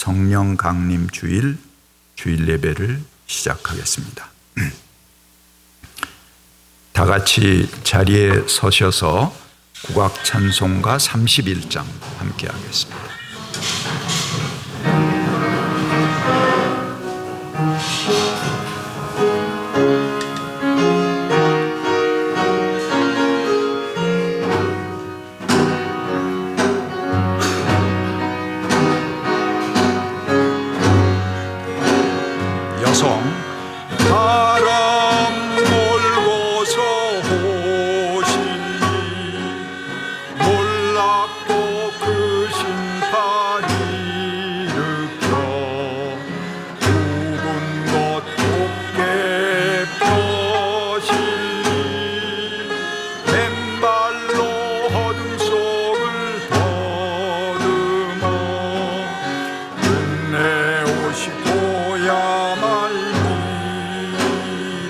성령 강림 주일 예배를 시작하겠습니다. 다 같이 자리에 서셔서 국악 찬송가 31장 함께 하겠습니다.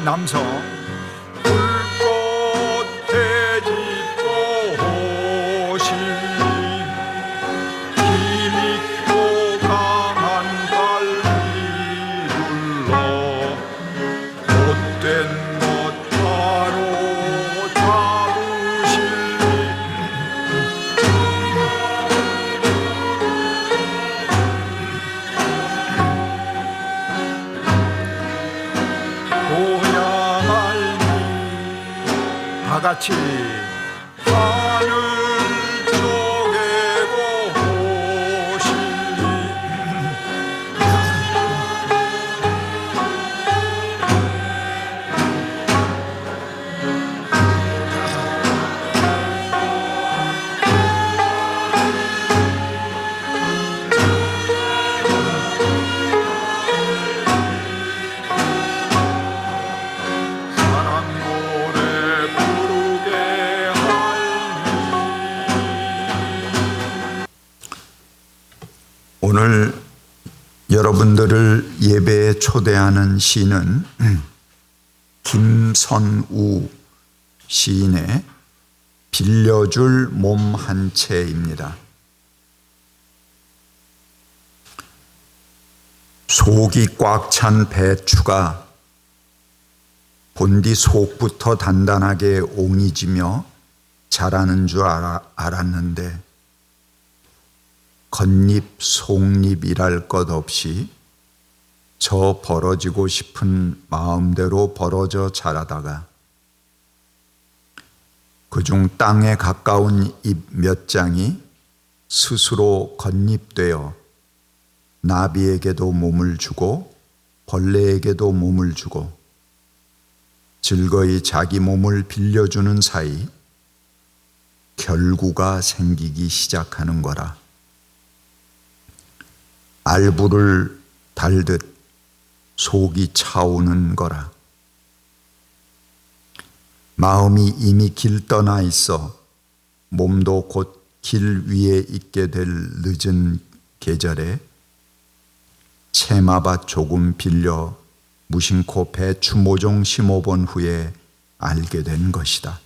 남성 불꽃 되짚고 오시니 힘있고 강한 발이 눌러 못된 것 바로 잡으시니 다 같이 하늘 쪼개고 오시니 오늘 여러분들을 예배에 초대하는 시는 김선우 시인의 빌려줄 몸 한 채입니다. 속이 꽉 찬 배추가 본디 속부터 단단하게 옹이지며 자라는 줄 알았는데 겉잎 속잎이랄 것 없이 저 벌어지고 싶은 마음대로 벌어져 자라다가 그중 땅에 가까운 잎 몇 장이 스스로 겉잎되어 나비에게도 몸을 주고 벌레에게도 몸을 주고 즐거이 자기 몸을 빌려주는 사이 결구가 생기기 시작하는 거라. 알부를 달듯 속이 차오는 거라. 마음이 이미 길 떠나 있어 몸도 곧 길 위에 있게 될 늦은 계절에 채마밭 조금 빌려 무심코 배추 모종 심어본 후에 알게 된 것이다.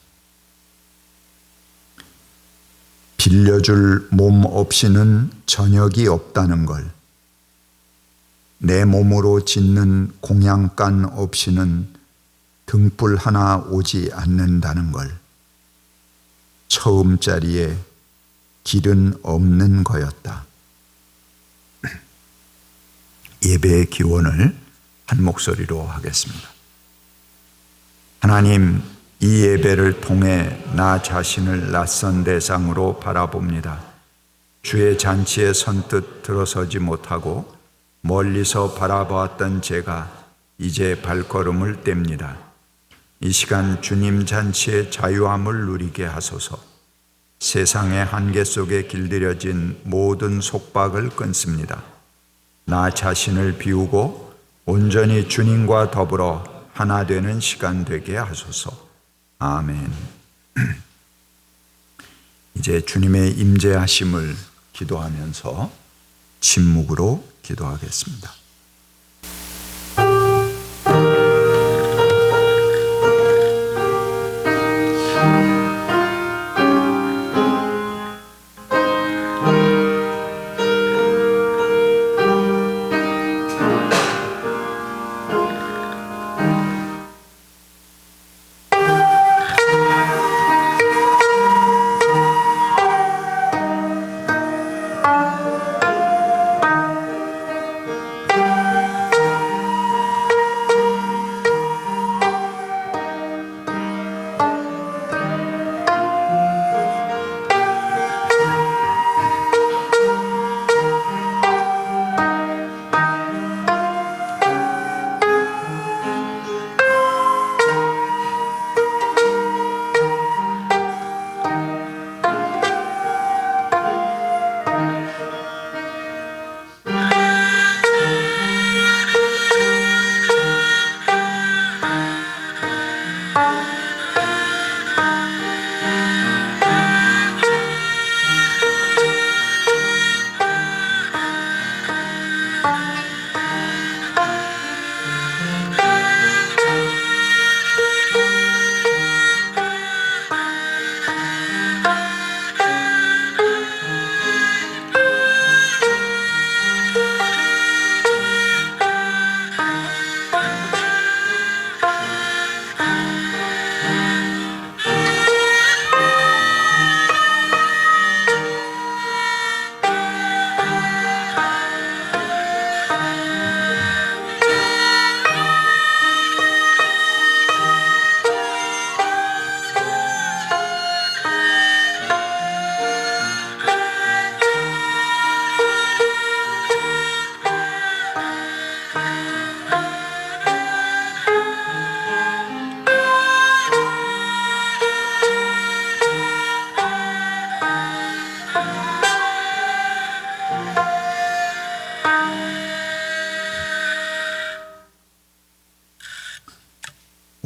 빌려줄 몸 없이는 저녁이 없다는 걸, 내 몸으로 짓는 공양간 없이는 등불 하나 오지 않는다는 걸, 처음자리에 길은 없는 거였다. 예배의 기원을 한 목소리로 하겠습니다. 하나님, 이 예배를 통해 나 자신을 낯선 대상으로 바라봅니다. 주의 잔치에 선뜻 들어서지 못하고 멀리서 바라보았던 제가 이제 발걸음을 뗍니다. 이 시간 주님 잔치의 자유함을 누리게 하소서. 세상의 한계 속에 길들여진 모든 속박을 끊습니다. 나 자신을 비우고 온전히 주님과 더불어 하나 되는 시간 되게 하소서. 아멘. 이제 주님의 임재하심을 기도하면서 침묵으로 기도하겠습니다.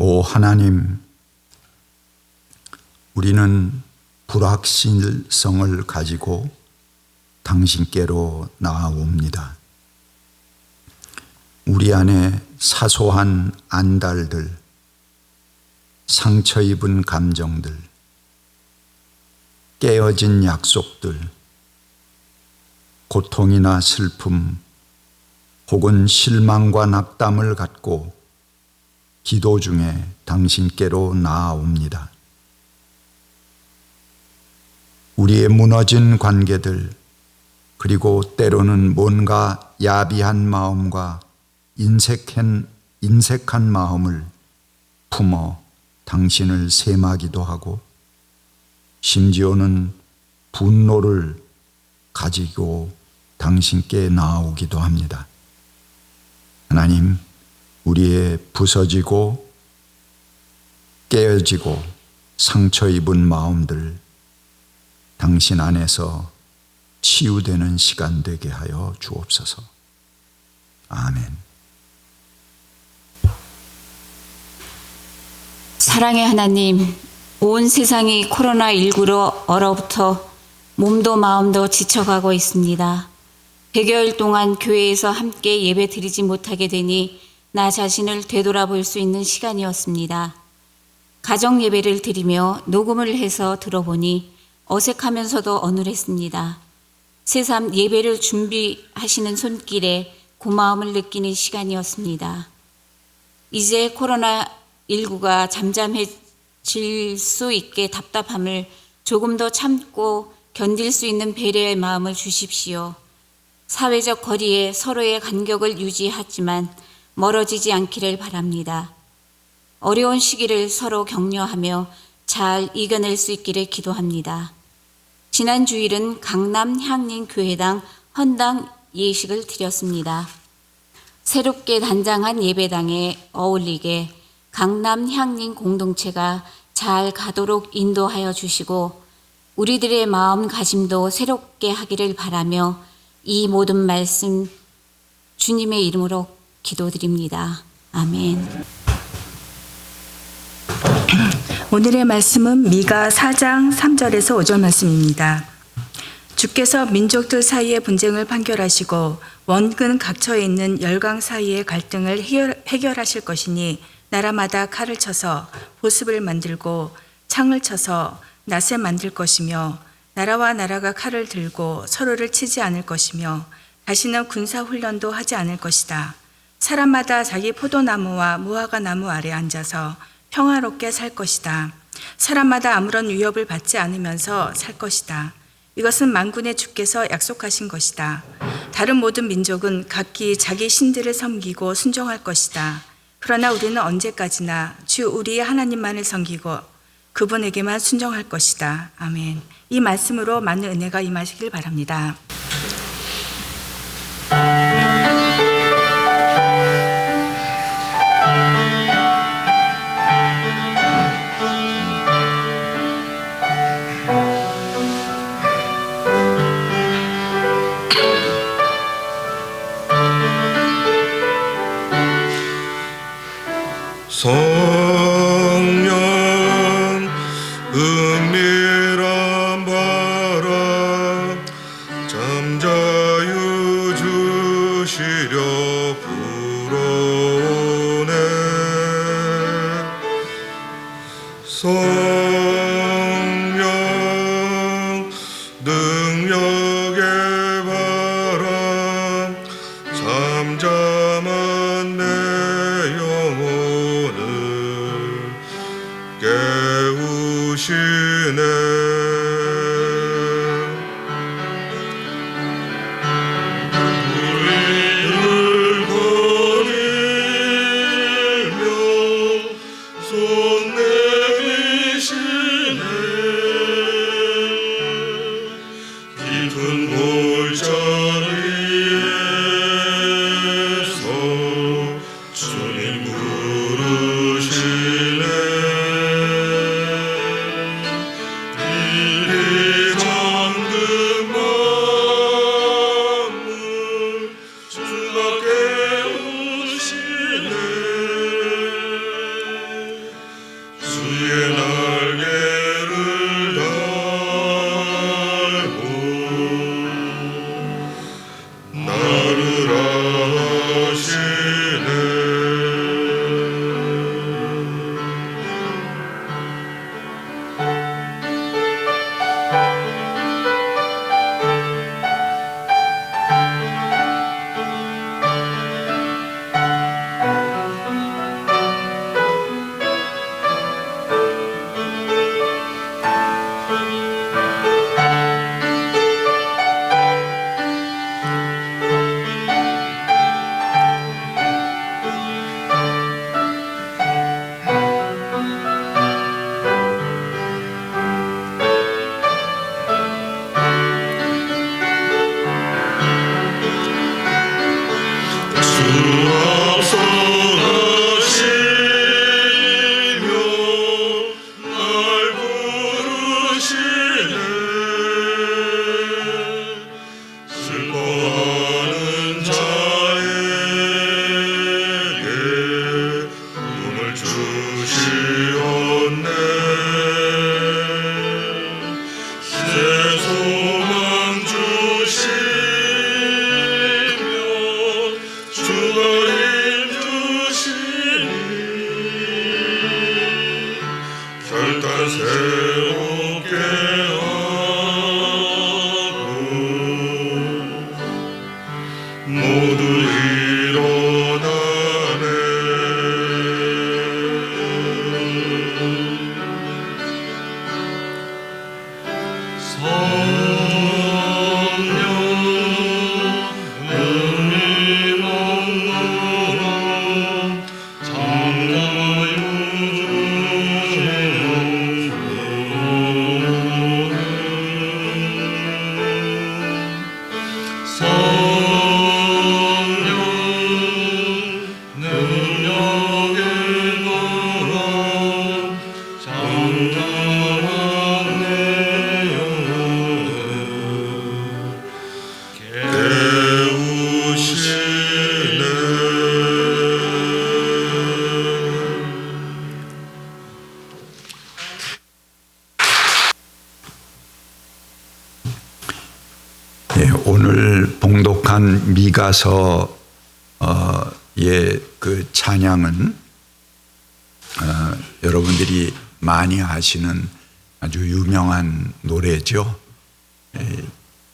오 하나님, 우리는 불확실성을 가지고 당신께로 나아옵니다. 우리 안에 사소한 안달들, 상처 입은 감정들, 깨어진 약속들, 고통이나 슬픔 혹은 실망과 낙담을 갖고 기도 중에 당신께로 나아옵니다. 우리의 무너진 관계들, 그리고 때로는 뭔가 야비한 마음과 인색한 마음을 품어 당신을 세마기도 하고, 심지어는 분노를 가지고 당신께 나아오기도 합니다. 하나님, 우리의 부서지고 깨어지고 상처 입은 마음들 당신 안에서 치유되는 시간 되게 하여 주옵소서. 아멘. 사랑의 하나님, 온 세상이 코로나19로 얼어붙어 몸도 마음도 지쳐가고 있습니다. 100여일 동안 교회에서 함께 예배 드리지 못하게 되니 나 자신을 되돌아볼 수 있는 시간이었습니다. 가정 예배를 드리며 녹음을 해서 들어보니 어색하면서도 어눌했습니다. 새삼 예배를 준비하시는 손길에 고마움을 느끼는 시간이었습니다. 이제 코로나19가 잠잠해질 수 있게 답답함을 조금 더 참고 견딜 수 있는 배려의 마음을 주십시오. 사회적 거리에 서로의 간격을 유지하지만 멀어지지 않기를 바랍니다. 어려운 시기를 서로 격려하며 잘 이겨낼 수 있기를 기도합니다. 지난 주일은 강남 향림교회당 헌당 예식을 드렸습니다. 새롭게 단장한 예배당에 어울리게 강남 향림 공동체가 잘 가도록 인도하여 주시고 우리들의 마음가짐도 새롭게 하기를 바라며 이 모든 말씀 주님의 이름으로 기도드립니다. 아멘. 오늘의 말씀은 미가 4장 3절에서 5절 말씀입니다. 주께서 민족들 사이의 분쟁을 판결하시고 원근 각처에 있는 열강 사이의 갈등을 해결하실 것이니 나라마다 칼을 쳐서 보습을 만들고 창을 쳐서 낫을 만들 것이며 나라와 나라가 칼을 들고 서로를 치지 않을 것이며 다시는 군사훈련도 하지 않을 것이다. 사람마다 자기 포도나무와 무화과 나무 아래 앉아서 평화롭게 살 것이다. 사람마다 아무런 위협을 받지 않으면서 살 것이다. 이것은 만군의 주께서 약속하신 것이다. 다른 모든 민족은 각기 자기 신들을 섬기고 순종할 것이다. 그러나 우리는 언제까지나 주 우리의 하나님만을 섬기고 그분에게만 순종할 것이다. 아멘. 이 말씀으로 많은 은혜가 임하시길 바랍니다. 성령 은밀한 바람 잠자유 깨우시려 불어오네. 성령 능력의 바람 잠잠한 내 영혼을 깨우시네. 새롭게 하고 모두 오늘 봉독한 미가서의 그 찬양은 여러분들이 많이 아시는 아주 유명한 노래죠.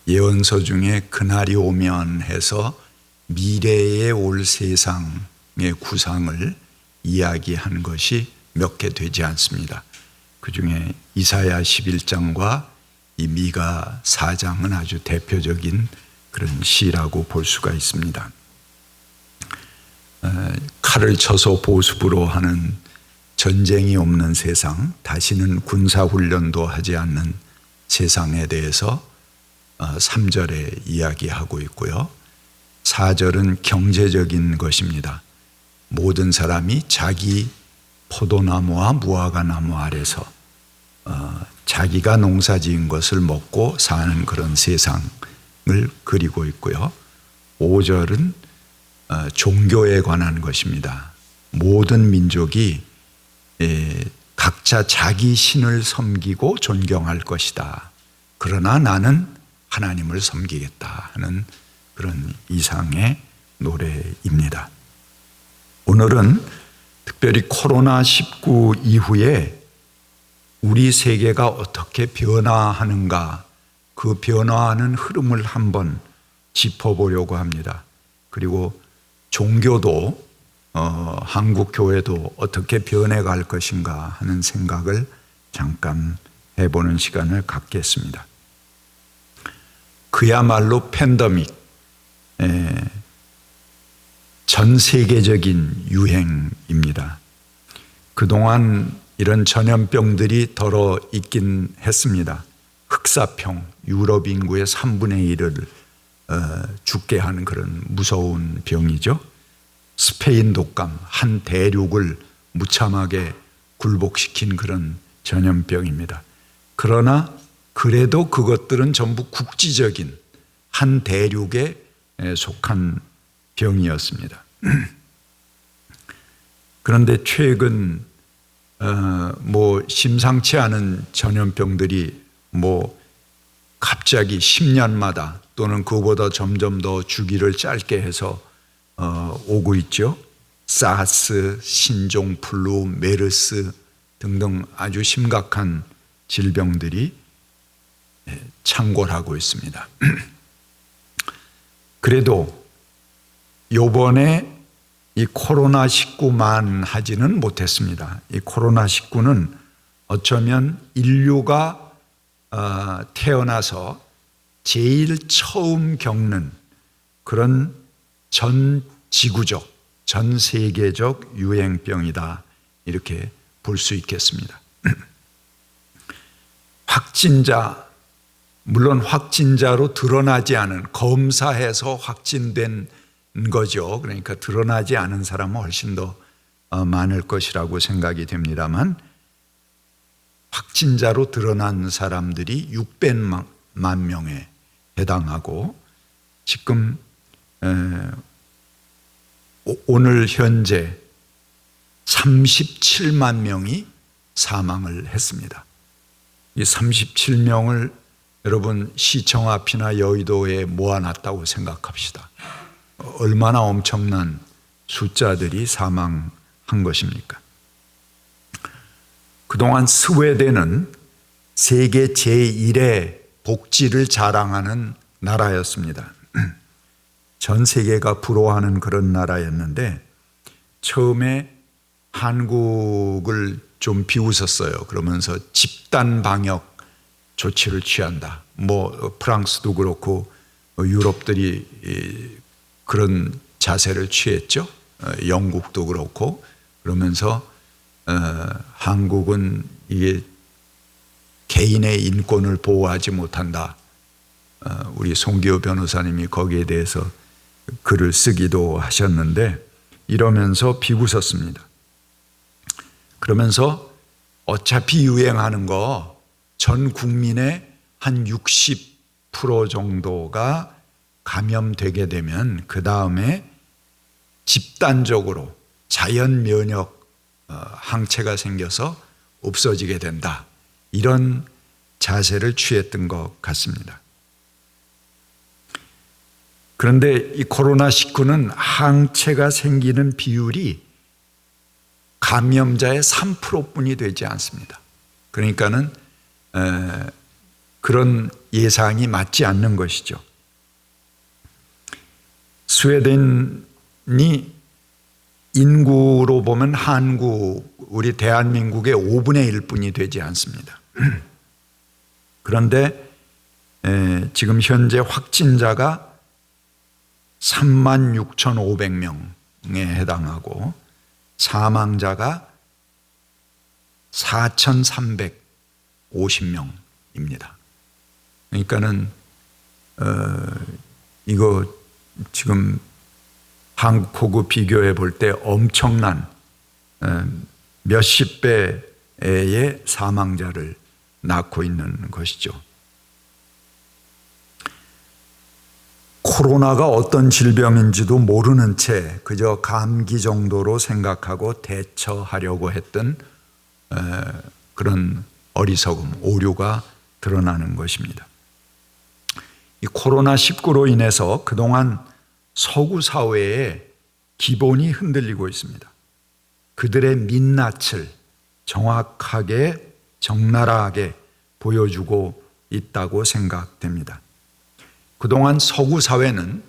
예언서 중에 그날이 오면 해서 미래에 올 세상의 구상을 이야기한 것이 몇 개 되지 않습니다. 그 중에 이사야 11장과 이 미가 4장은 아주 대표적인 그런 시라고 볼 수가 있습니다. 칼을 쳐서 보습으로 하는 전쟁이 없는 세상, 다시는 군사훈련도 하지 않는 세상에 대해서 3절에 이야기하고 있고요. 4절은 경제적인 것입니다. 모든 사람이 자기 포도나무와 무화과나무 아래서 자기가 농사지은 것을 먹고 사는 그런 세상을 그리고 있고요. 5절은 종교에 관한 것입니다. 모든 민족이 각자 자기 신을 섬기고 존경할 것이다. 그러나 나는 하나님을 섬기겠다 하는 그런 이상의 노래입니다. 오늘은 특별히 코로나19 이후에 우리 세계가 어떻게 변화하는가, 그 변화하는 흐름을 한번 짚어보려고 합니다. 그리고 종교도 한국 교회도 어떻게 변해갈 것인가 하는 생각을 잠깐 해보는 시간을 갖겠습니다. 그야말로 팬데믹, 전 세계적인 유행입니다. 그동안 이런 전염병들이 덜어 있긴 했습니다. 흑사병, 유럽 인구의 3분의 1을 죽게 하는 그런 무서운 병이죠. 스페인 독감, 한 대륙을 무참하게 굴복시킨 그런 전염병입니다. 그러나 그래도 그것들은 전부 국지적인 한 대륙에 속한 병이었습니다. 그런데 최근 심상치 않은 전염병들이 갑자기 10년마다 또는 그보다 점점 더 주기를 짧게 해서 오고 있죠. 사스, 신종플루, 메르스 등등 아주 심각한 질병들이 창궐하고 있습니다. 그래도 요번에 이 코로나19만 하지는 못했습니다. 이 코로나19는 어쩌면 인류가 태어나서 제일 처음 겪는 그런 전 지구적, 전 세계적 유행병이다, 이렇게 볼 수 있겠습니다. 물론 확진자로 드러나지 않은, 검사해서 확진된 거죠. 그러니까 드러나지 않은 사람은 훨씬 더 많을 것이라고 생각이 됩니다만, 확진자로 드러난 사람들이 600만 명에 해당하고, 지금 오늘 현재 37만 명이 사망을 했습니다. 이 37명을 여러분 시청 앞이나 여의도에 모아놨다고 생각합시다. 얼마나 엄청난 숫자들이 사망한 것입니까? 그동안 스웨덴은 세계 제1의 복지를 자랑하는 나라였습니다. 전 세계가 부러워하는 그런 나라였는데, 처음에 한국을 좀 비웃었어요. 그러면서 집단 방역 조치를 취한다. 프랑스도 그렇고 유럽들이 그런 자세를 취했죠. 영국도 그렇고. 그러면서 한국은 이게 개인의 인권을 보호하지 못한다. 우리 송기호 변호사님이 거기에 대해서 글을 쓰기도 하셨는데, 이러면서 비웃었습니다. 그러면서 어차피 유행하는 거 전 국민의 한 60% 정도가 감염되게 되면 그 다음에 집단적으로 자연 면역 항체가 생겨서 없어지게 된다. 이런 자세를 취했던 것 같습니다. 그런데 이 코로나19는 항체가 생기는 비율이 감염자의 3%뿐이 되지 않습니다. 그러니까는 그런 예상이 맞지 않는 것이죠. 스웨덴이 인구로 보면 우리 대한민국의 5분의 1뿐이 되지 않습니다. 그런데 지금 현재 확진자가 36,500명에 해당하고 사망자가 4,350명입니다. 그러니까는 이거 지금 한국하고 비교해 볼 때 엄청난 몇십 배의 사망자를 낳고 있는 것이죠. 코로나가 어떤 질병인지도 모르는 채 그저 감기 정도로 생각하고 대처하려고 했던 그런 어리석음, 오류가 드러나는 것입니다. 이 코로나19로 인해서 그동안 서구 사회의 기본이 흔들리고 있습니다. 그들의 민낯을 정확하게 적나라하게 보여주고 있다고 생각됩니다. 그동안 서구 사회는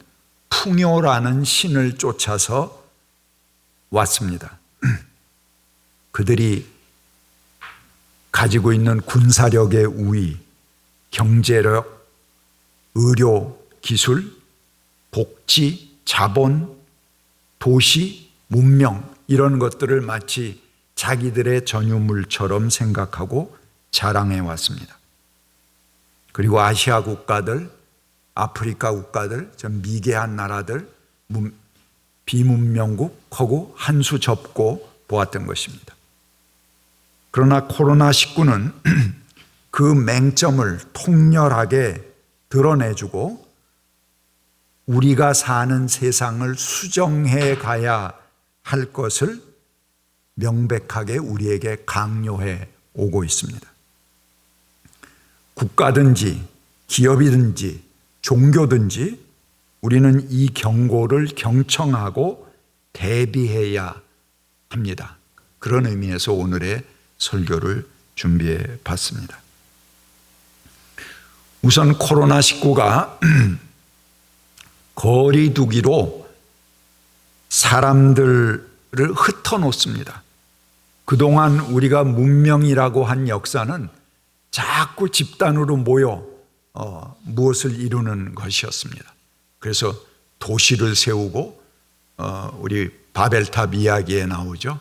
풍요라는 신을 쫓아서 왔습니다. 그들이 가지고 있는 군사력의 우위, 경제력, 의료, 기술, 복지, 자본, 도시, 문명 이런 것들을 마치 자기들의 전유물처럼 생각하고 자랑해 왔습니다. 그리고 아시아 국가들, 아프리카 국가들, 좀 미개한 나라들, 비문명국하고 한 수 접고 보았던 것입니다. 그러나 코로나19는 그 맹점을 통렬하게 드러내주고 우리가 사는 세상을 수정해 가야 할 것을 명백하게 우리에게 강요해 오고 있습니다. 국가든지 기업이든지 종교든지 우리는 이 경고를 경청하고 대비해야 합니다. 그런 의미에서 오늘의 설교를 준비해 봤습니다. 우선 코로나19가 거리 두기로 사람들을 흩어놓습니다. 그동안 우리가 문명이라고 한 역사는 자꾸 집단으로 모여 무엇을 이루는 것이었습니다. 그래서 도시를 세우고 우리 바벨탑 이야기에 나오죠.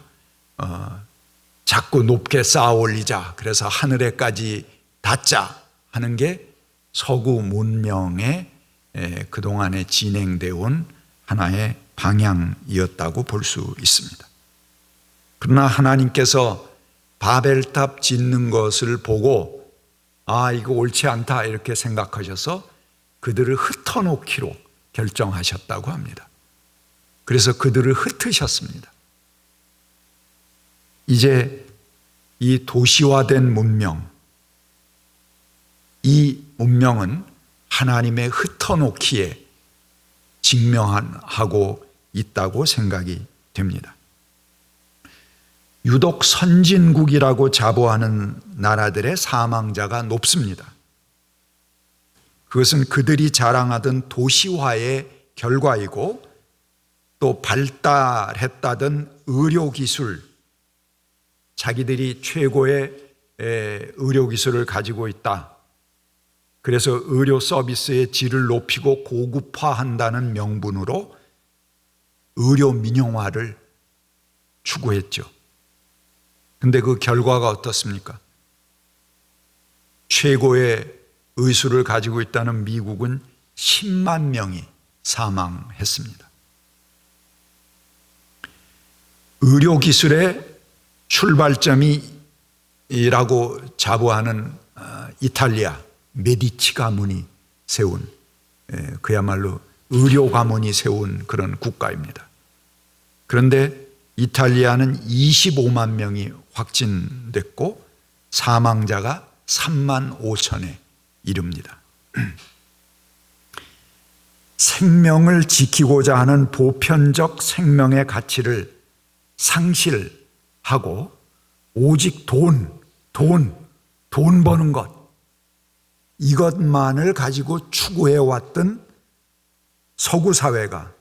자꾸 높게 쌓아 올리자. 그래서 하늘에까지 닿자 하는 게 서구 문명의 그동안에 진행되어 온 하나의 방향이었다고 볼 수 있습니다. 그러나 하나님께서 바벨탑 짓는 것을 보고 이거 옳지 않다 이렇게 생각하셔서 그들을 흩어놓기로 결정하셨다고 합니다. 그래서 그들을 흩으셨습니다. 이제 이 도시화된 문명, 이 문명은 하나님의 흩어놓기에 직면하고 있다고 생각이 됩니다. 유독 선진국이라고 자부하는 나라들의 사망자가 높습니다. 그것은 그들이 자랑하던 도시화의 결과이고 또 발달했다던 의료기술, 자기들이 최고의 의료기술을 가지고 있다. 그래서 의료 서비스의 질을 높이고 고급화한다는 명분으로 의료 민영화를 추구했죠. 근데 그 결과가 어떻습니까? 최고의 의술을 가지고 있다는 미국은 10만 명이 사망했습니다. 의료기술의 출발점이라고 자부하는 이탈리아 메디치 가문이 세운 그야말로 의료 가문이 세운 그런 국가입니다. 그런데 이탈리아는 25만 명이 확진됐고 사망자가 3만 5천에 이릅니다. 생명을 지키고자 하는 보편적 생명의 가치를 상실하고 오직 돈 버는 것 이것만을 가지고 추구해왔던 서구 사회가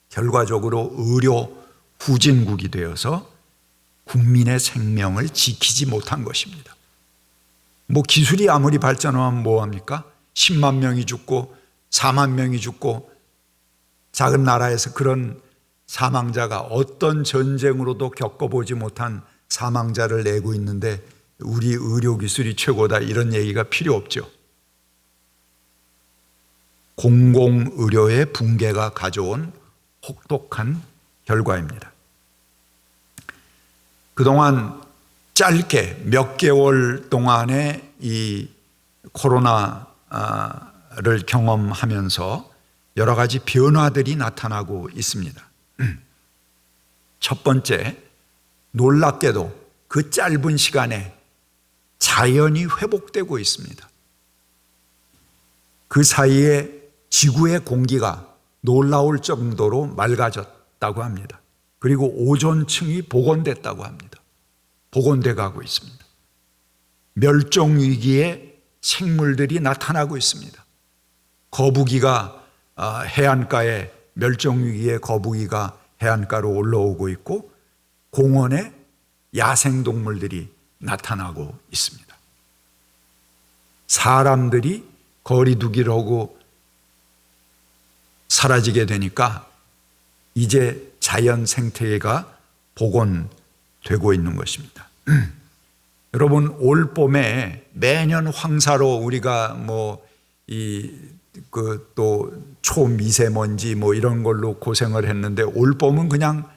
결과적으로 의료 후진국이 되어서 국민의 생명을 지키지 못한 것입니다. 기술이 아무리 발전하면 뭐합니까? 10만 명이 죽고 4만 명이 죽고 작은 나라에서 그런 사망자가 어떤 전쟁으로도 겪어보지 못한 사망자를 내고 있는데 우리 의료기술이 최고다 이런 얘기가 필요 없죠. 공공의료의 붕괴가 가져온 혹독한 결과입니다. 그동안 짧게 몇 개월 동안의 이 코로나를 경험하면서 여러 가지 변화들이 나타나고 있습니다. 첫 번째, 놀랍게도 그 짧은 시간에 자연이 회복되고 있습니다. 그 사이에 지구의 공기가 놀라울 정도로 맑아졌다고 합니다. 그리고 오존층이 복원됐다고 합니다. 복원돼 가고 있습니다. 멸종 위기의 생물들이 나타나고 있습니다. 거북이가 해안가에 멸종 위기의 거북이가 해안가로 올라오고 있고 공원에 야생동물들이 나타나고 있습니다. 사람들이 거리두기를 하고 사라지게 되니까 이제 자연 생태계가 복원되고 있는 것입니다. 여러분, 올 봄에 매년 황사로 우리가 또 초미세먼지 이런 걸로 고생을 했는데 올 봄은 그냥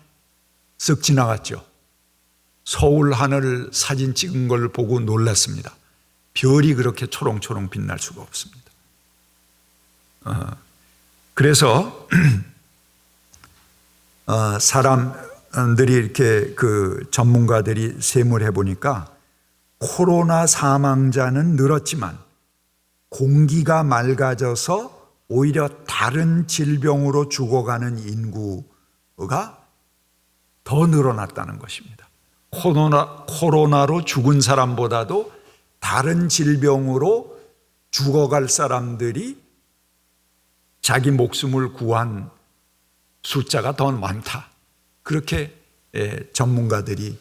쓱 지나갔죠. 서울 하늘 사진 찍은 걸 보고 놀랐습니다. 별이 그렇게 초롱초롱 빛날 수가 없습니다. 그래서 사람들이 이렇게 전문가들이 세무를 해보니까 코로나 사망자는 늘었지만 공기가 맑아져서 오히려 다른 질병으로 죽어가는 인구가 더 늘어났다는 것입니다. 코로나로 죽은 사람보다도 다른 질병으로 죽어갈 사람들이 자기 목숨을 구한 숫자가 더 많다. 그렇게 전문가들이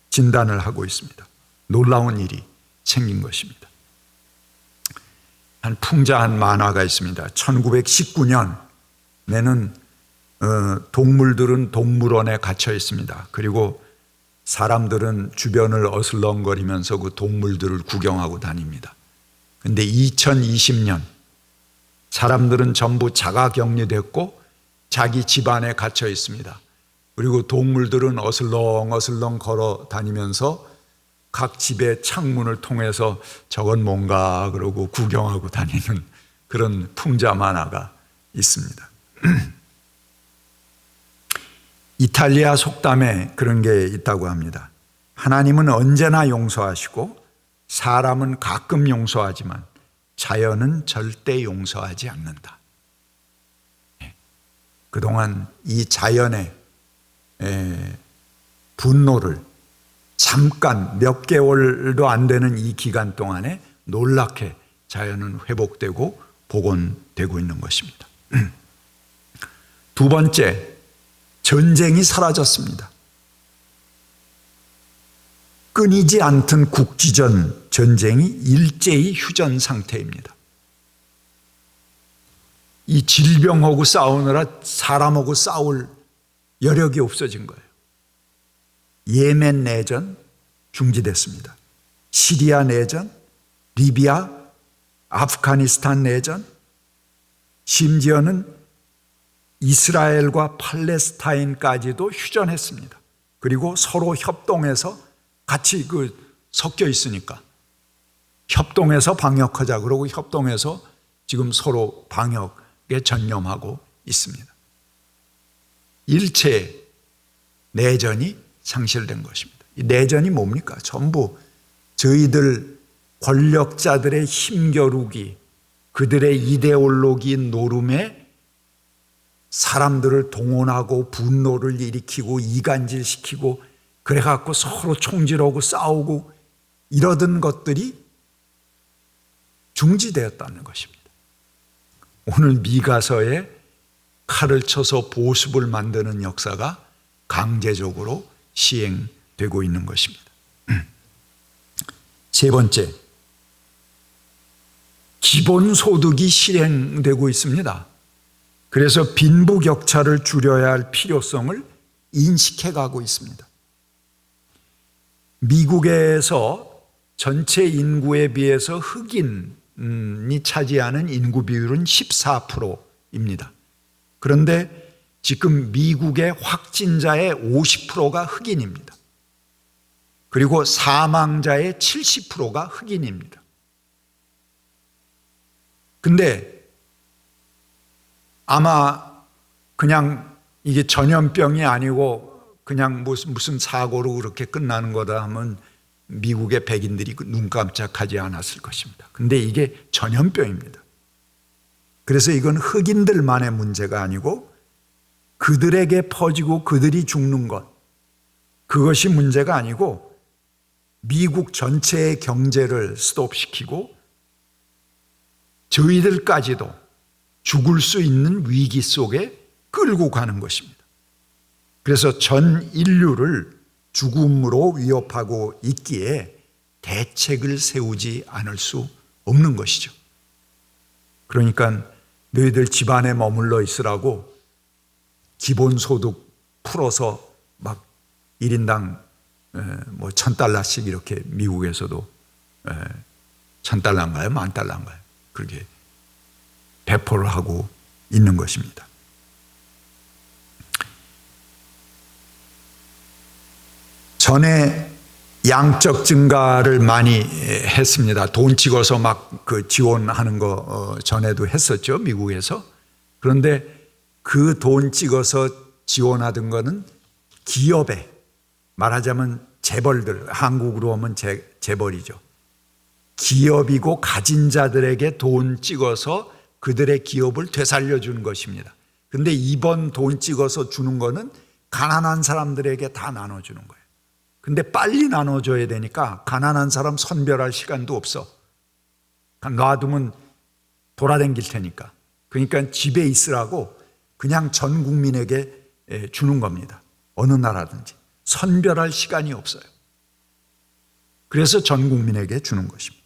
진단을 하고 있습니다. 놀라운 일이 생긴 것입니다. 한 풍자한 만화가 있습니다. 1919년에는 동물들은 동물원에 갇혀 있습니다. 그리고 사람들은 주변을 어슬렁거리면서 그 동물들을 구경하고 다닙니다. 그런데 2020년 사람들은 전부 자가격리됐고 자기 집안에 갇혀 있습니다. 그리고 동물들은 어슬렁어슬렁 걸어 다니면서 각 집의 창문을 통해서 저건 뭔가 그러고 구경하고 다니는 그런 풍자 만화가 있습니다. 이탈리아 속담에 그런 게 있다고 합니다. 하나님은 언제나 용서하시고 사람은 가끔 용서하지만 자연은 절대 용서하지 않는다. 그동안 이 자연의 분노를 잠깐 몇 개월도 안 되는 이 기간 동안에 놀랍게 자연은 회복되고 복원되고 있는 것입니다. 두 번째, 전쟁이 사라졌습니다. 끊이지 않던 국지전 전쟁이 일제히 휴전 상태입니다. 이 질병하고 싸우느라 사람하고 싸울 여력이 없어진 거예요. 예멘 내전 중지됐습니다. 시리아 내전, 리비아, 아프가니스탄 내전, 심지어는 이스라엘과 팔레스타인까지도 휴전했습니다. 그리고 서로 협동해서 같이 섞여 있으니까 협동해서 방역하자 그러고 협동해서 지금 서로 방역에 전념하고 있습니다. 일체 내전이 상실된 것입니다. 이 내전이 뭡니까? 전부 저희들 권력자들의 힘겨루기, 그들의 이데올로기 노름에 사람들을 동원하고 분노를 일으키고 이간질시키고 그래갖고 서로 총질하고 싸우고 이러던 것들이 중지되었다는 것입니다. 오늘 미가서에 칼을 쳐서 보습을 만드는 역사가 강제적으로 시행되고 있는 것입니다. 세 번째, 기본소득이 실행되고 있습니다. 그래서 빈부격차를 줄여야 할 필요성을 인식해가고 있습니다. 미국에서 전체 인구에 비해서 흑인이 차지하는 인구 비율은 14%입니다. 그런데 지금 미국의 확진자의 50%가 흑인입니다. 그리고 사망자의 70%가 흑인입니다. 근데 아마 그냥 이게 전염병이 아니고 그냥 무슨 사고로 그렇게 끝나는 거다 하면 미국의 백인들이 눈 깜짝하지 않았을 것입니다. 근데 이게 전염병입니다. 그래서 이건 흑인들만의 문제가 아니고 그들에게 퍼지고 그들이 죽는 것, 그것이 문제가 아니고 미국 전체의 경제를 스톱시키고 저희들까지도 죽을 수 있는 위기 속에 끌고 가는 것입니다. 그래서 전 인류를 죽음으로 위협하고 있기에 대책을 세우지 않을 수 없는 것이죠. 그러니까 너희들 집안에 머물러 있으라고 기본소득 풀어서 막 1인당 뭐 $1,000씩 이렇게 미국에서도 $1,000인가요? $10,000인가요? 그렇게 배포를 하고 있는 것입니다. 전에 양적 증가를 많이 했습니다. 돈 찍어서 막 그 지원하는 거 전에도 했었죠, 미국에서. 그런데 그 돈 찍어서 지원하던 거는 기업에, 말하자면 재벌들, 한국으로 하면 재벌이죠. 기업이고 가진 자들에게 돈 찍어서 그들의 기업을 되살려 주는 것입니다. 그런데 이번 돈 찍어서 주는 거는 가난한 사람들에게 다 나눠주는 거예요. 근데 빨리 나눠줘야 되니까 가난한 사람 선별할 시간도 없어. 놔두면 돌아다닐 테니까. 그러니까 집에 있으라고 그냥 전 국민에게 주는 겁니다. 어느 나라든지. 선별할 시간이 없어요. 그래서 전 국민에게 주는 것입니다.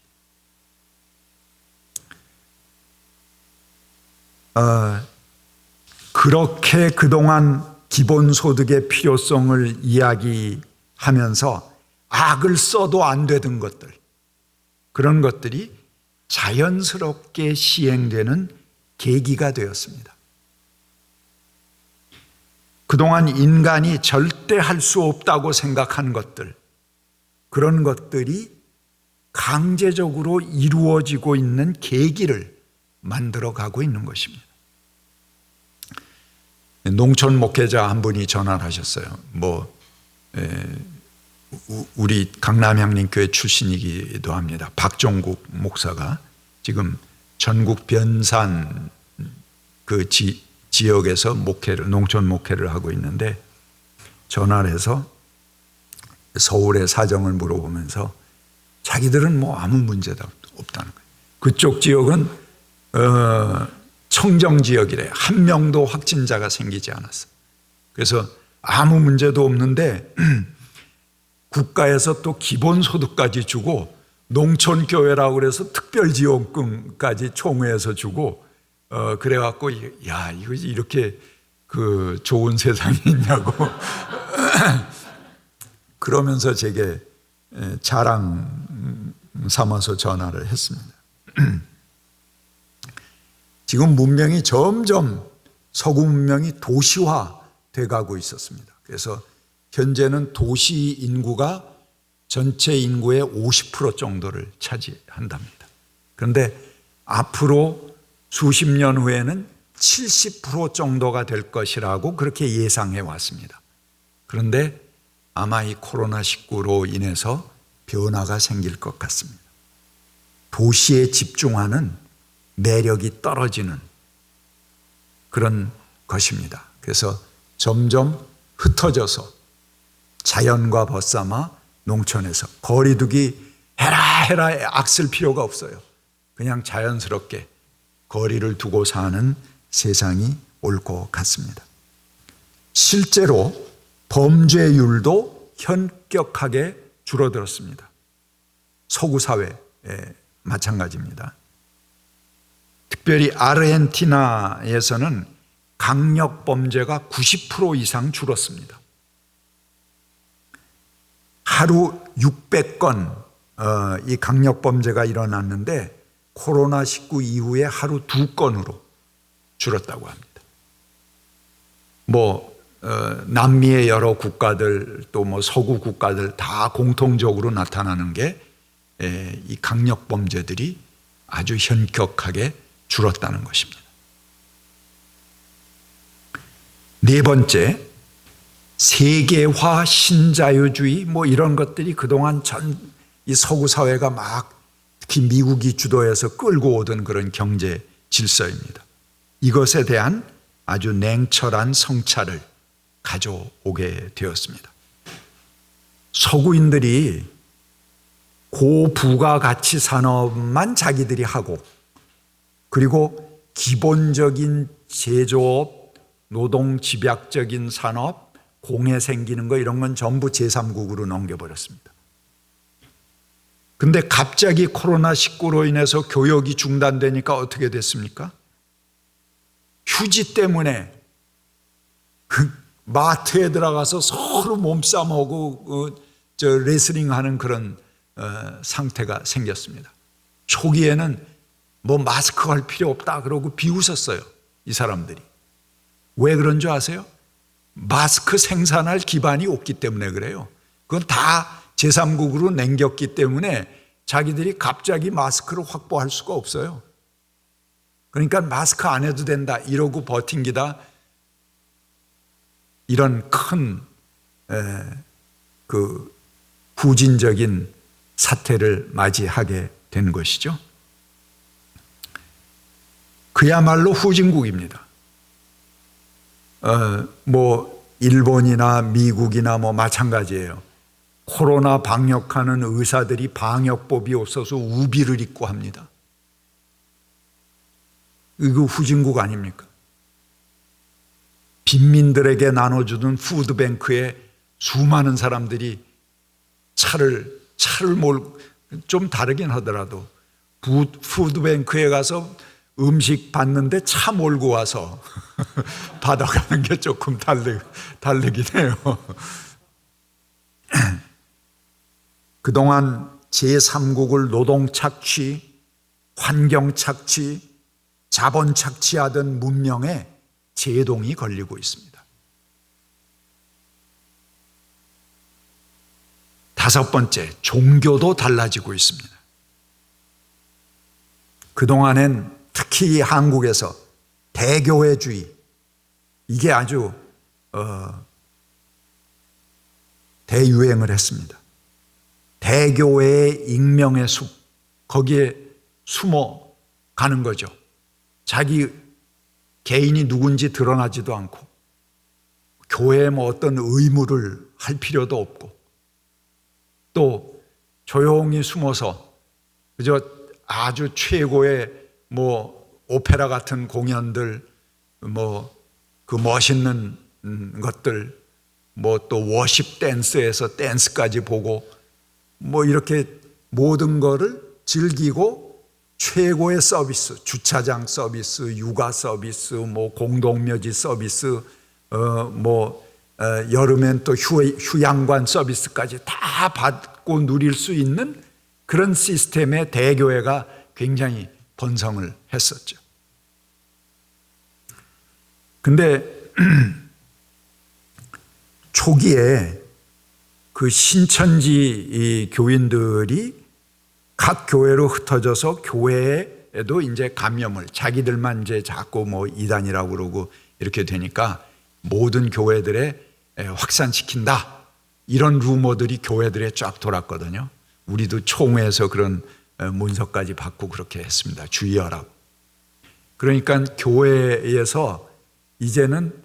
그렇게 그동안 기본소득의 필요성을 이야기하면서 악을 써도 안 되던 것들, 그런 것들이 자연스럽게 시행되는 계기가 되었습니다. 그동안 인간이 절대 할 수 없다고 생각한 것들, 그런 것들이 강제적으로 이루어지고 있는 계기를 만들어가고 있는 것입니다. 농촌 목회자 한 분이 전화를 하셨어요. 우리 강남향림교회 출신이기도 합니다. 박종국 목사가 지금 전국 변산 그 지역에서 농촌 목회를 하고 있는데, 전화를 해서 서울의 사정을 물어보면서 자기들은 뭐 아무 문제도 없다는 거예요. 그쪽 지역은 청정 지역이래. 한 명도 확진자가 생기지 않았어. 그래서 아무 문제도 없는데 국가에서 또 기본소득까지 주고 농촌교회라고 그래서 특별지원금까지 총회에서 주고 그래갖고 야, 이거 이렇게 그 좋은 세상이 있냐고 그러면서 제게 자랑 삼아서 전화를 했습니다. 지금 문명이 점점 서구 문명이 도시화 돼가고 있었습니다. 그래서 현재는 도시 인구가 전체 인구의 50% 정도를 차지한답니다. 그런데 앞으로 수십 년 후에는 70% 정도가 될 것이라고 그렇게 예상해 왔습니다. 그런데 아마 이 코로나19로 인해서 변화가 생길 것 같습니다. 도시에 집중하는 매력이 떨어지는 그런 것입니다. 그래서 점점 흩어져서 자연과 벗삼아 농촌에서 거리두기 해라 악쓸 필요가 없어요. 그냥 자연스럽게 거리를 두고 사는 세상이 올 것 같습니다. 실제로 범죄율도 현격하게 줄어들었습니다. 서구 사회에 마찬가지입니다. 특별히 아르헨티나에서는 강력 범죄가 90% 이상 줄었습니다. 하루 600건 이 강력 범죄가 일어났는데 코로나19 이후에 하루 2건으로 줄었다고 합니다. 남미의 여러 국가들 또 서구 국가들 다 공통적으로 나타나는 게 이 강력 범죄들이 아주 현격하게 줄었다는 것입니다. 네 번째, 세계화 신자유주의 이런 것들이 그동안 이 서구 사회가 막 특히 미국이 주도해서 끌고 오던 그런 경제 질서입니다. 이것에 대한 아주 냉철한 성찰을 가져오게 되었습니다. 서구인들이 고부가가치 산업만 자기들이 하고, 그리고 기본적인 제조업, 노동 집약적인 산업, 공해 생기는 거 이런 건 전부 제3국으로 넘겨버렸습니다. 근데 갑자기 코로나19로 인해서 교역이 중단되니까 어떻게 됐습니까? 휴지 때문에 마트에 들어가서 서로 몸싸움하고 레슬링하는 그런 상태가 생겼습니다. 초기에는 뭐 마스크 할 필요 없다 그러고 비웃었어요, 이 사람들이. 왜 그런 줄 아세요? 마스크 생산할 기반이 없기 때문에 그래요. 그건 다 제3국으로 남겼기 때문에 자기들이 갑자기 마스크를 확보할 수가 없어요. 그러니까 마스크 안 해도 된다 이러고 버틴기다 이런 큰 그 후진적인 사태를 맞이하게 된 것이죠. 그야말로 후진국입니다. 뭐 일본이나 미국이나 뭐 마찬가지예요. 코로나 방역하는 의사들이 방역법이 없어서 우비를 입고 합니다. 이거 후진국 아닙니까? 빈민들에게 나눠주는 푸드뱅크에 수많은 사람들이 차를 몰고, 좀 다르긴 하더라도 푸드뱅크에 가서 음식 받는데 차 몰고 와서 받아가는 게 조금 다르긴 해요. 그동안 제3국을 노동 착취, 환경 착취, 자본 착취하던 문명에 제동이 걸리고 있습니다. 다섯 번째, 종교도 달라지고 있습니다. 그동안엔 특히 한국에서 대교회주의, 이게 아주 대유행을 했습니다. 대교회의 익명의 숲, 거기에 숨어 가는 거죠. 자기 개인이 누군지 드러나지도 않고, 교회에 뭐 어떤 의무를 할 필요도 없고, 또 조용히 숨어서 그저 아주 최고의 뭐 오페라 같은 공연들, 뭐 그 멋있는 것들, 뭐 또 워십 댄스에서 댄스까지 보고, 뭐 이렇게 모든 거를 즐기고 최고의 서비스, 주차장 서비스, 육아 서비스, 뭐 공동묘지 서비스, 여름엔 또 휴양관 서비스까지 다 받고 누릴 수 있는 그런 시스템의 대교회가 굉장히 번성을 했었죠. 근데 초기에 그 신천지 이 교인들이 각 교회로 흩어져서 교회에도 이제 감염을, 자기들만 이제 자꾸 뭐 이단이라고 그러고 이렇게 되니까 모든 교회들에 확산시킨다, 이런 루머들이 교회들에 쫙 돌았거든요. 우리도 총회에서 그런 문서까지 받고 그렇게 했습니다. 주의하라고. 그러니까 교회에서 이제는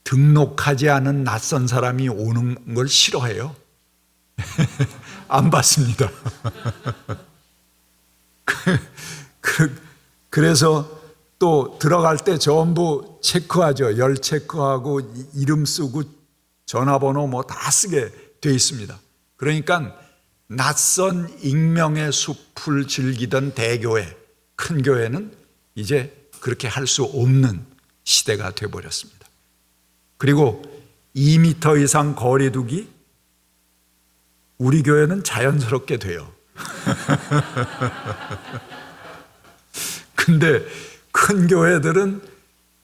등록하지 않은 낯선 사람이 오는 걸 싫어해요. 안 받습니다. 그래서 또 들어갈 때 전부 체크하죠. 열 체크하고 이름 쓰고 전화번호 뭐 다 쓰게 돼 있습니다. 그러니까 낯선 익명의 숲을 즐기던 대교회, 큰 교회는 이제 그렇게 할 수 없는 시대가 되어버렸습니다. 그리고 2m 이상 거리 두기, 우리 교회는 자연스럽게 돼요. 근데 큰 교회들은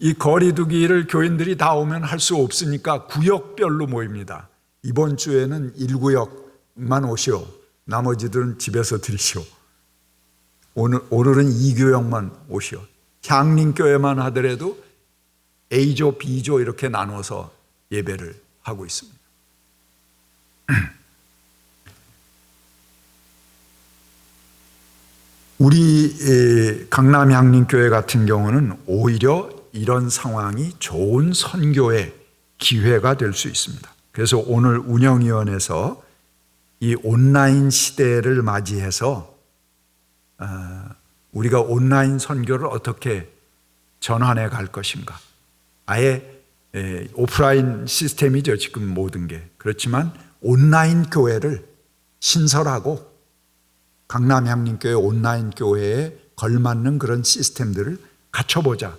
이 거리 두기를 교인들이 다 오면 할 수 없으니까 구역별로 모입니다. 이번 주에는 1구역만 오시오. 나머지들은 집에서 드리시오. 오늘은 2구역만 오시오. 향림교회만 하더라도 A조, B조 이렇게 나눠서 예배를 하고 있습니다. 우리 강남 향림교회 같은 경우는 오히려 이런 상황이 좋은 선교의 기회가 될 수 있습니다. 그래서 오늘 운영위원회에서 이 온라인 시대를 맞이해서 우리가 온라인 선교를 어떻게 전환해 갈 것인가. 아예 오프라인 시스템이죠, 지금 모든 게. 그렇지만 온라인 교회를 신설하고 강남 향림교회 온라인 교회에 걸맞는 그런 시스템들을 갖춰보자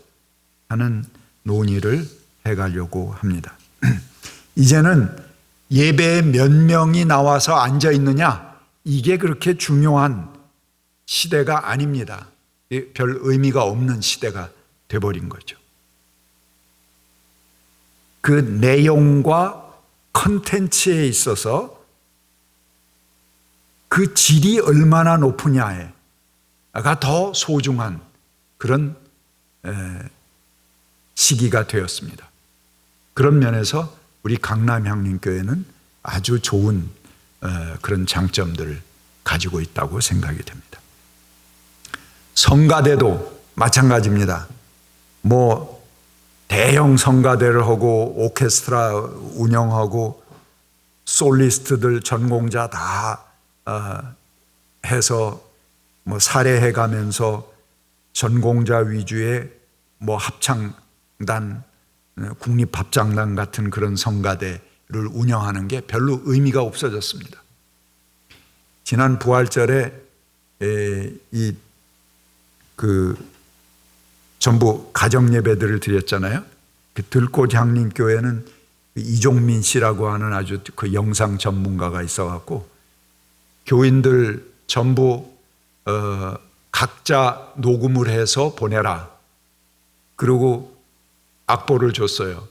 하는 논의를 해가려고 합니다. 이제는 예배에 몇 명이 나와서 앉아 있느냐, 이게 그렇게 중요한 시대가 아닙니다. 별 의미가 없는 시대가 돼버린 거죠. 그 내용과 컨텐츠에 있어서 그 질이 얼마나 높으냐가 더 소중한 그런 시기가 되었습니다. 그런 면에서 우리 강남 향림교회는 아주 좋은 그런 장점들을 가지고 있다고 생각이 됩니다. 성가대도 마찬가지입니다. 뭐 대형 성가대를 하고 오케스트라 운영하고 솔리스트들 전공자 다 해서 뭐 살해해 가면서 전공자 위주의 뭐 합창단, 국립합창단 같은 그런 성가대를 운영하는 게 별로 의미가 없어졌습니다. 지난 부활절에 전부 가정 예배들을 드렸잖아요. 그 들꽃 향림교회는 이종민 씨라고 하는 아주 그 영상 전문가가 있어갖고 교인들 전부 각자 녹음을 해서 보내라. 그리고 악보를 줬어요.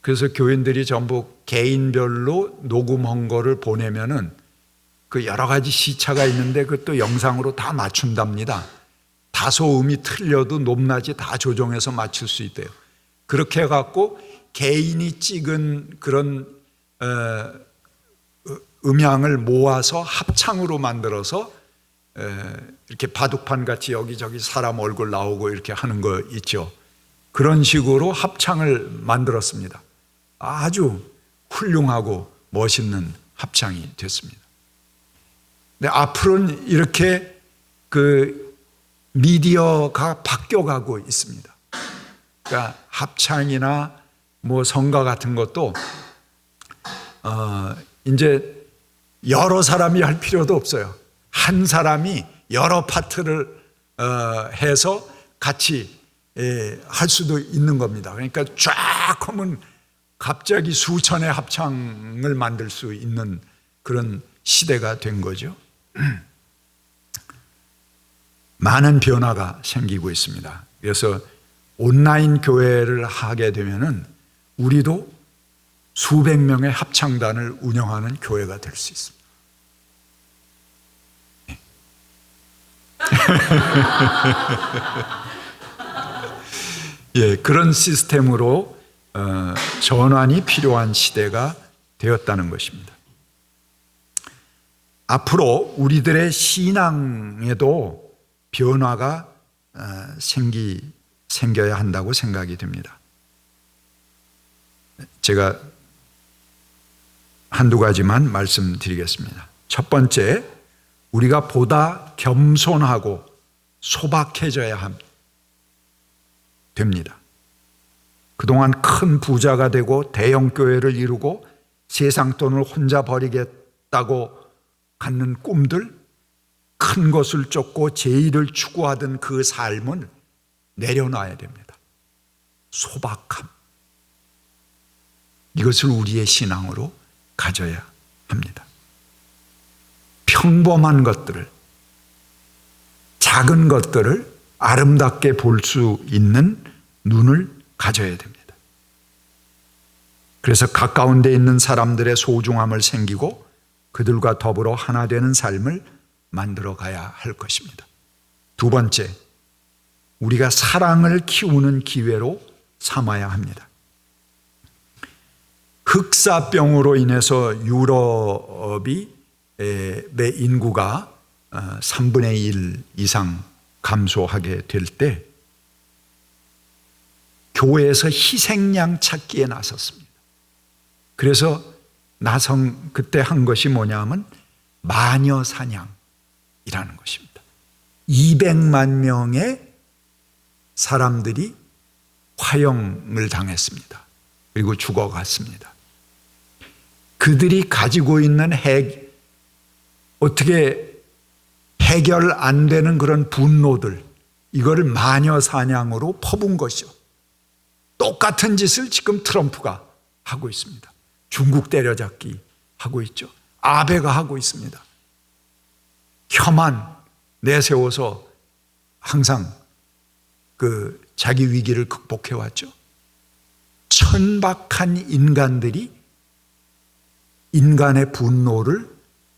그래서 교인들이 전부 개인별로 녹음한 거를 보내면은 그 여러 가지 시차가 있는데 그것도 영상으로 다 맞춘답니다. 다소 음이 틀려도 높낮이 다 조정해서 맞출 수 있대요. 그렇게 해갖고 개인이 찍은 그런 음향을 모아서 합창으로 만들어서 이렇게 바둑판 같이 여기저기 사람 얼굴 나오고 이렇게 하는 거 있죠. 그런 식으로 합창을 만들었습니다. 아주 훌륭하고 멋있는 합창이 됐습니다. 근데 앞으로는 이렇게 그 미디어가 바뀌어가고 있습니다. 그러니까 합창이나 뭐 성가 같은 것도 이제 여러 사람이 할 필요도 없어요. 한 사람이 여러 파트를 해서 같이 할 수도 있는 겁니다. 그러니까 쫙 하면 갑자기 수천의 합창을 만들 수 있는 그런 시대가 된 거죠. 많은 변화가 생기고 있습니다. 그래서 온라인 교회를 하게 되면은 우리도 수백 명의 합창단을 운영하는 교회가 될 수 있습니다. 예, 그런 시스템으로 전환이 필요한 시대가 되었다는 것입니다. 앞으로 우리들의 신앙에도 변화가 생겨야 한다고 생각이 됩니다. 제가 한두 가지만 말씀드리겠습니다. 첫 번째, 우리가 보다 겸손하고 소박해져야 됩니다. 그동안 큰 부자가 되고 대형 교회를 이루고 세상 돈을 혼자 버리겠다고 갖는 꿈들, 큰 것을 쫓고 제의를 추구하던 그 삶을 내려놔야 됩니다. 소박함. 이것을 우리의 신앙으로 가져야 합니다. 평범한 것들을, 작은 것들을 아름답게 볼 수 있는 눈을 가져야 됩니다. 그래서 가까운 데 있는 사람들의 소중함을 생기고 그들과 더불어 하나 되는 삶을 만들어 가야 할 것입니다. 두 번째, 우리가 사랑을 키우는 기회로 삼아야 합니다. 흑사병으로 인해서 유럽의 인구가 3분의 1 이상 감소하게 될 때 교회에서 희생양 찾기에 나섰습니다. 그래서 그때 한 것이 뭐냐면 마녀 사냥이라는 것입니다. 200만 명의 사람들이 화형을 당했습니다. 그리고 죽어갔습니다. 그들이 가지고 있는 어떻게 해결 안 되는 그런 분노들, 이거를 마녀 사냥으로 퍼본 것이죠. 똑같은 짓을 지금 트럼프가 하고 있습니다. 중국 때려잡기 하고 있죠. 아베가 하고 있습니다. 혐한 내세워서 항상 자기 위기를 극복해 왔죠. 천박한 인간들이 인간의 분노를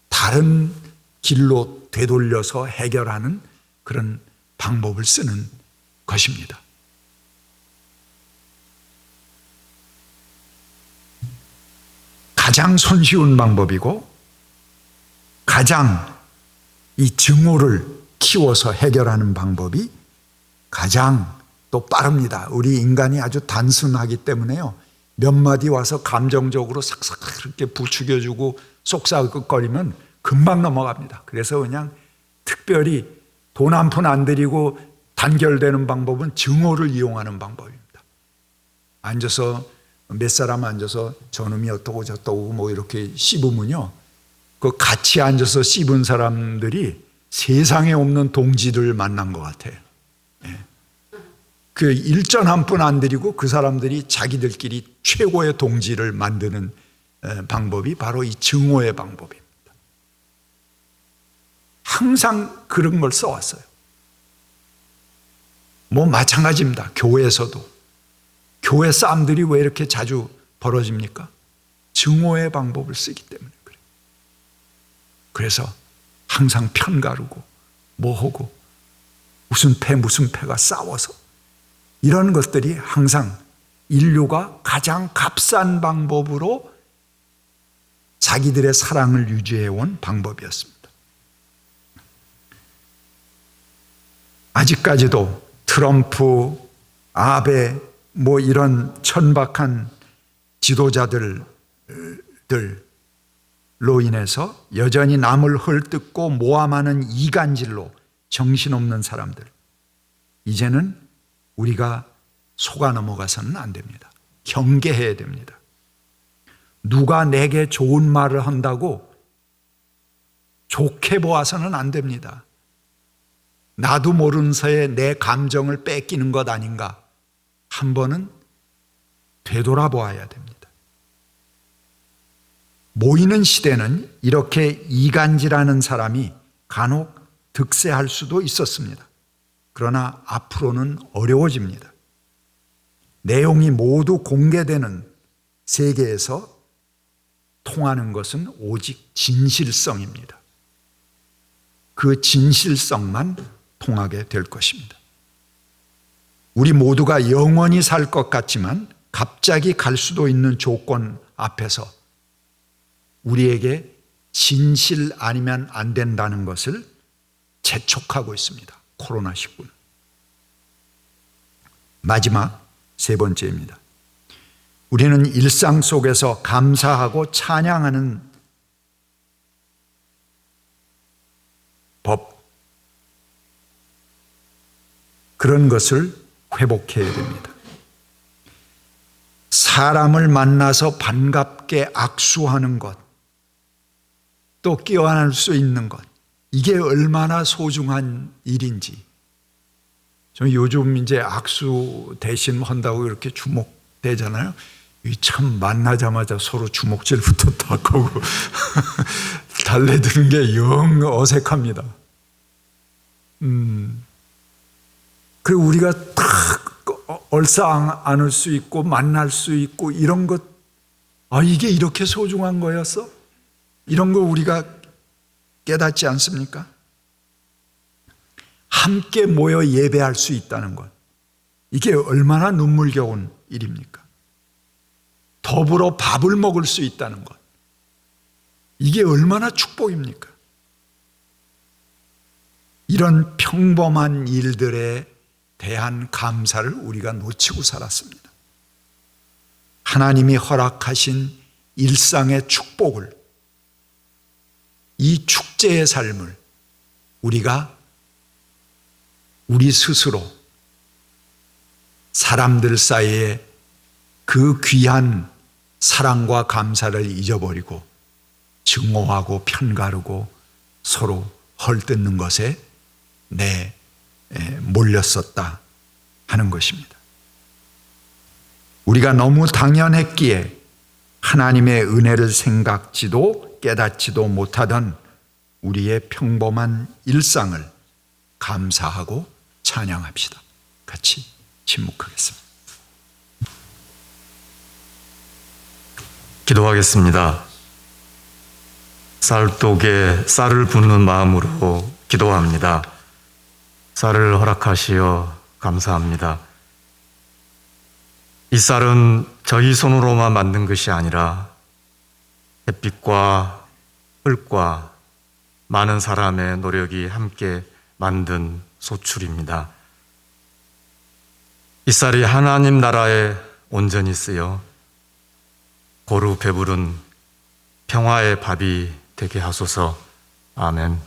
다른 길로 되돌려서 해결하는 그런 방법을 쓰는 것입니다. 가장 손쉬운 방법이고 가장 이 증오를 키워서 해결하는 방법이 가장 또 빠릅니다. 우리 인간이 아주 단순하기 때문에요. 몇 마디 와서 감정적으로 싹싹 이렇게 부추겨주고 쏙싹거리면 금방 넘어갑니다. 그래서 그냥 특별히 돈 한 푼 안 들이고 단결되는 방법은 증오를 이용하는 방법입니다. 앉아서 몇 사람 앉아서 저놈이 어떠고 저떠고 뭐 이렇게 씹으면요, 그 같이 앉아서 씹은 사람들이 세상에 없는 동지를 만난 것 같아요. 그 일전 한 푼 안 드리고 그 사람들이 자기들끼리 최고의 동지를 만드는 방법이 바로 이 증오의 방법입니다. 항상 그런 걸 써왔어요. 뭐 마찬가지입니다. 교회에서도. 교회 싸움들이 왜 이렇게 자주 벌어집니까? 증오의 방법을 쓰기 때문에 그래요. 그래서 항상 편가르고 뭐하고 무슨 패가 싸워서 이런 것들이 항상 인류가 가장 값싼 방법으로 자기들의 사랑을 유지해온 방법이었습니다. 아직까지도 트럼프, 아베 뭐 이런 천박한 지도자들로 인해서 여전히 남을 헐뜯고 모함하는 이간질로 정신없는 사람들, 이제는 우리가 속아 넘어가서는 안 됩니다. 경계해야 됩니다. 누가 내게 좋은 말을 한다고 좋게 보아서는 안 됩니다. 나도 모르는 새에 내 감정을 뺏기는 것 아닌가 한 번은 되돌아보아야 됩니다. 모이는 시대는 이렇게 이간질하는 사람이 간혹 득세할 수도 있었습니다. 그러나 앞으로는 어려워집니다. 내용이 모두 공개되는 세계에서 통하는 것은 오직 진실성입니다. 그 진실성만 통하게 될 것입니다. 우리 모두가 영원히 살 것 같지만 갑자기 갈 수도 있는 조건 앞에서 우리에게 진실 아니면 안 된다는 것을 재촉하고 있습니다. 코로나19는. 마지막 세 번째입니다. 우리는 일상 속에서 감사하고 찬양하는 법, 그런 것을 회복해야 됩니다. 사람을 만나서 반갑게 악수하는 것, 또 껴안을 수 있는 것, 이게 얼마나 소중한 일인지. 저 요즘 이제 악수 대신 한다고 이렇게 주목되잖아요. 참 만나자마자 서로 주먹질부터 다 하고 달래드는 게 영 어색합니다. 그리고 우리가 딱 얼싸 안을 수 있고 만날 수 있고 이런 것, 이게 이렇게 소중한 거였어? 이런 거 우리가 깨닫지 않습니까? 함께 모여 예배할 수 있다는 것, 이게 얼마나 눈물겨운 일입니까? 더불어 밥을 먹을 수 있다는 것, 이게 얼마나 축복입니까? 이런 평범한 일들에 대한 감사를 우리가 놓치고 살았습니다. 하나님이 허락하신 일상의 축복을, 이 축제의 삶을 우리가 우리 스스로 사람들 사이에 그 귀한 사랑과 감사를 잊어버리고 증오하고 편가르고 서로 헐뜯는 것에 몰렸었다 하는 것입니다. 우리가 너무 당연했기에 하나님의 은혜를 생각지도 깨닫지도 못하던 우리의 평범한 일상을 감사하고 찬양합시다. 같이 침묵하겠습니다. 기도하겠습니다. 쌀독에 쌀을 붓는 마음으로 기도합니다. 쌀을 허락하시어 감사합니다. 이 쌀은 저희 손으로만 만든 것이 아니라 햇빛과 흙과 많은 사람의 노력이 함께 만든 소출입니다. 이 쌀이 하나님 나라에 온전히 쓰여 고루 배부른 평화의 밥이 되게 하소서. 아멘.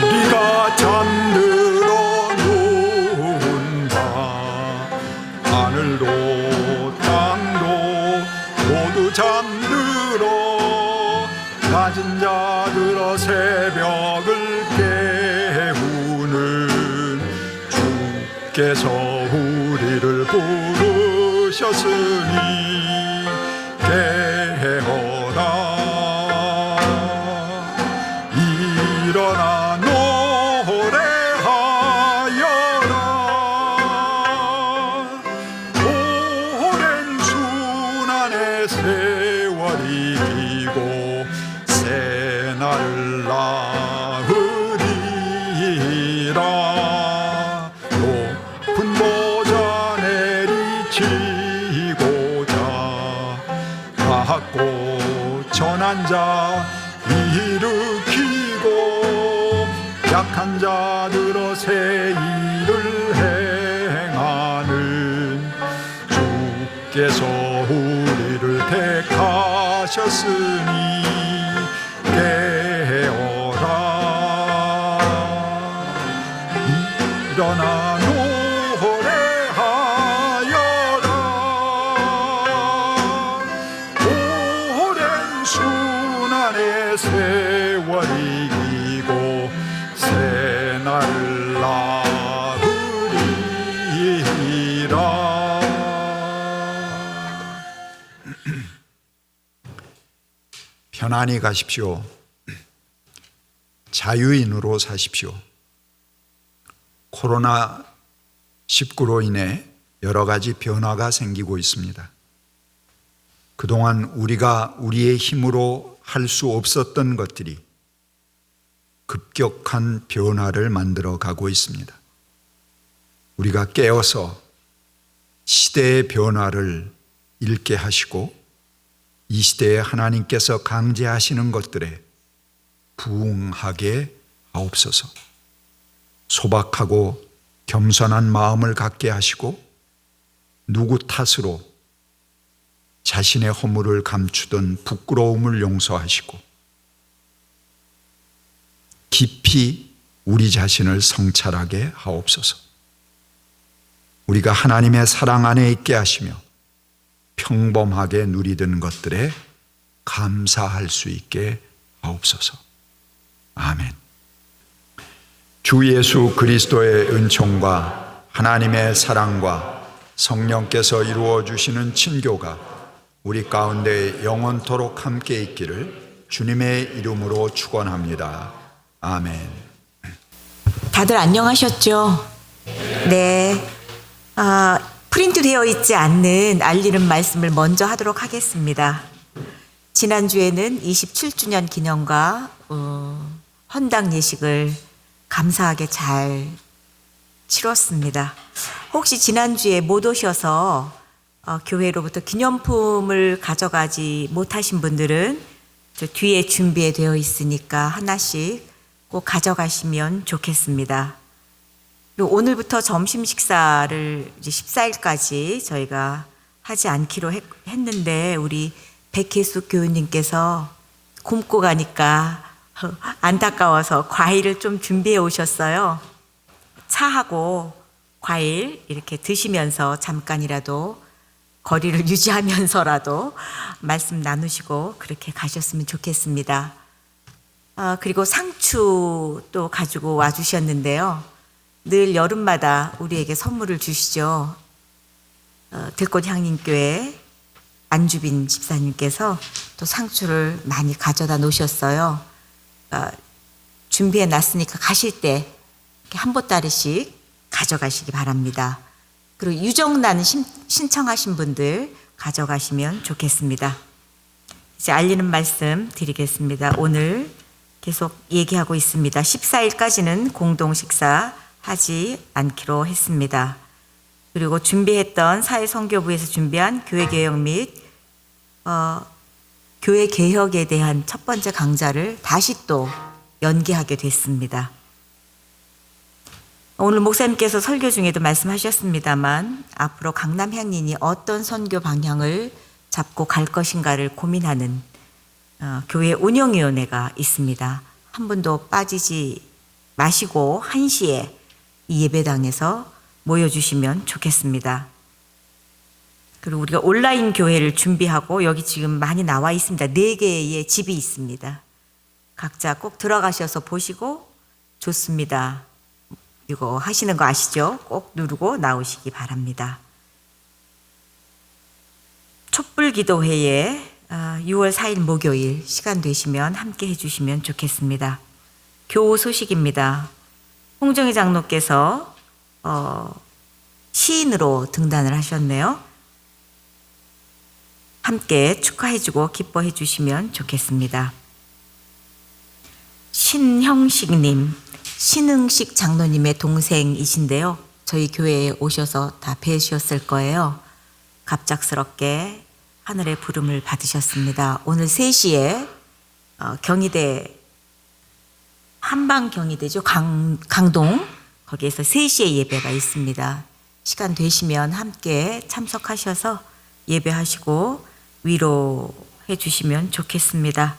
우리가 잠들어 누운다. 하늘도 땅도 모두 잠들어 가진 자들어 새벽을 깨우는 주께서 우리를 부르셨으니 깨어라. 일어나 노래하여라. 오랜 순환의 세월이 길고 새날을 낳으리라. 높은 보좌 내리치고자 받고 전한 자 일으키고 약한 자들어 새 일을 행하는 주께서 우리를 택하셨으니 깨어라. 일어나 노래하여라. 오랜 순환의 세월이 길고 새날을 낳으리라. 편안히 가십시오. 자유인으로 사십시오. 코로나19로 인해 여러 가지 변화가 생기고 있습니다. 그동안 우리가 우리의 힘으로 할 수 없었던 것들이 급격한 변화를 만들어 가고 있습니다. 우리가 깨어서 시대의 변화를 읽게 하시고 이 시대에 하나님께서 강제하시는 것들에 부응하게 하옵소서. 소박하고 겸손한 마음을 갖게 하시고 누구 탓으로 자신의 허물을 감추던 부끄러움을 용서하시고 깊이 우리 자신을 성찰하게 하옵소서. 우리가 하나님의 사랑 안에 있게 하시며 평범하게 누리던 것들에 감사할 수 있게 하옵소서. 아멘. 주 예수 그리스도의 은총과 하나님의 사랑과 성령께서 이루어 주시는 친교가 우리 가운데 영원토록 함께 있기를 주님의 이름으로 축원합니다. 아멘. 다들 안녕하셨죠? 네. 프린트되어 있지 않는 알리는 말씀을 먼저 하도록 하겠습니다. 지난주에는 27주년 기념과 헌당 예식을 감사하게 잘 치렀습니다. 혹시 지난주에 못 오셔서 교회로부터 기념품을 가져가지 못하신 분들은 저 뒤에 준비되어 있으니까 하나씩 꼭 가져가시면 좋겠습니다. 그리고 오늘부터 점심 식사를 이제 14일까지 저희가 하지 않기로 했는데 우리 백혜숙 교우님께서 굶고 가니까 안타까워서 과일을 좀 준비해 오셨어요. 차하고 과일 이렇게 드시면서 잠깐이라도 거리를 유지하면서라도 말씀 나누시고 그렇게 가셨으면 좋겠습니다. 그리고 상추 또 가지고 와주셨는데요. 늘 여름마다 우리에게 선물을 주시죠. 들꽃향림교회 안주빈 집사님께서 또 상추를 많이 가져다 놓으셨어요. 준비해 놨으니까 가실 때 한 보따리씩 가져가시기 바랍니다. 그리고 유정란 신청하신 분들 가져가시면 좋겠습니다. 이제 알리는 말씀 드리겠습니다. 오늘 계속 얘기하고 있습니다. 14일까지는 공동 식사 하지 않기로 했습니다. 그리고 준비했던 사회선교부에서 준비한 교회개혁 및 교회개혁에 대한 첫 번째 강좌를 다시 또 연기하게 됐습니다. 오늘 목사님께서 설교 중에도 말씀하셨습니다만 앞으로 강남 향린이 어떤 선교 방향을 잡고 갈 것인가를 고민하는 교회 운영위원회가 있습니다. 한 분도 빠지지 마시고 1시에 이 예배당에서 모여주시면 좋겠습니다. 그리고 우리가 온라인 교회를 준비하고 여기 지금 많이 나와 있습니다. 4개의 집이 있습니다. 각자 꼭 들어가셔서 보시고 좋습니다. 이거 하시는 거 아시죠? 꼭 누르고 나오시기 바랍니다. 촛불기도회에 6월 4일 목요일 시간 되시면 함께 해주시면 좋겠습니다. 교우 소식입니다. 홍정희 장로께서 시인으로 등단을 하셨네요. 함께 축하해주고 기뻐해 주시면 좋겠습니다. 신형식님, 신흥식 장로님의 동생이신데요. 저희 교회에 오셔서 다 뵈셨을 거예요. 갑작스럽게 하늘의 부름을 받으셨습니다. 오늘 3시에 경희대, 한방경희대죠. 강동, 거기에서 3시에 예배가 있습니다. 시간 되시면 함께 참석하셔서 예배하시고 위로해 주시면 좋겠습니다.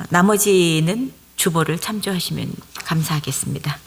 나머지는 주보를 참조하시면 감사하겠습니다.